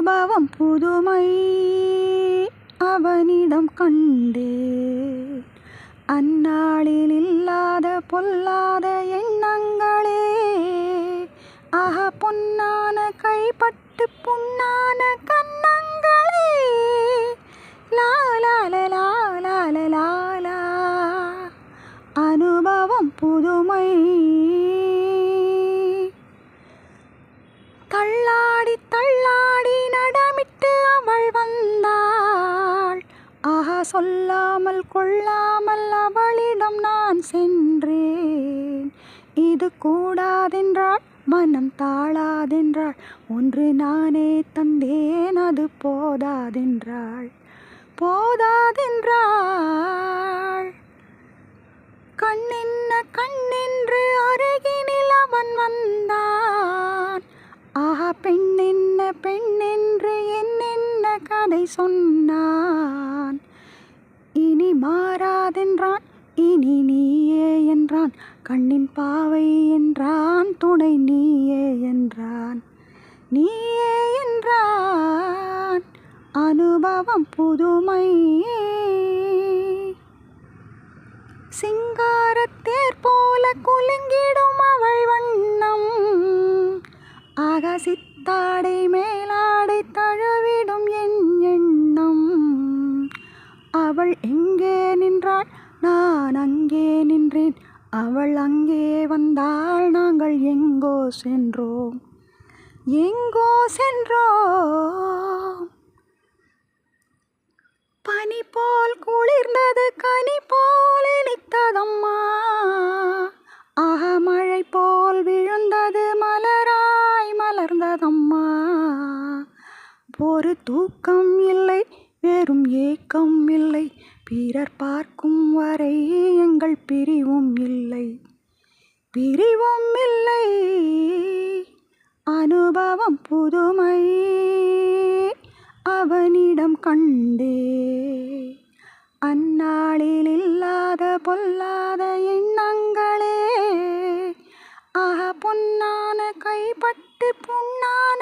அனுபவம் புதுமை அவனிடம் கண்டேன். அந்நாளில் இல்லாத பொல்லாத எண்ணங்களே பொன்னான கைப்பட்டு புண்ணான கண்ணங்களே லாலா அனுபவம் புதுமை. தள்ளாடி தள்ளாடி நடமிட்டு அவள் வந்தாள். சொல்லாமல் கொள்ளாமல் அவளிடம் நான் சென்றேன். இது கூடாதென்றாள், மனம் தாழாதென்றாள், ஒன்று நானே தந்தேன் அது போதாதென்றாள். கண்ணென்ன கண்ணென்று அருகினில் அவன் வந்தான். பெண்ணென்ன பெண்ணென்று என்னென்ன கதை சொன்னான். இனி மாறாதென்றான், இனி நீயே என்றான். கண்ணின் பாவை என்றான், துணை நீயே என்றான். அனுபவம் புதுமை. சிங்காரத்தேர் போல குலுங்கிடும் அவள் வண்ணம். சித்தாடை மேலாடை தழுவிடும் என் எண்ணம். அவள் எங்கே நின்றாள், நான் அங்கே நின்றேன். அவள் அங்கே வந்தாள், நாங்கள் எங்கோ சென்றோம். பனி போல் குளிர்ந்தது, கனி போல் இனித்ததம்மா. மழை போல் விழுந்தது, மலராய் மலர்ந்ததம்மா. ஒரு தூக்கம் இல்லை, வெறும் ஏக்கம் இல்லை. பிறர் பார்க்கும் வரை எங்கள் பிரிவும் இல்லை. அனுபவம் புதுமை அவனிடம் கண்டே. அந்நாளில் இல்லாத பொல்லாத எண்ணங்களே பொன்னான கைப்பட்டு புண்ணான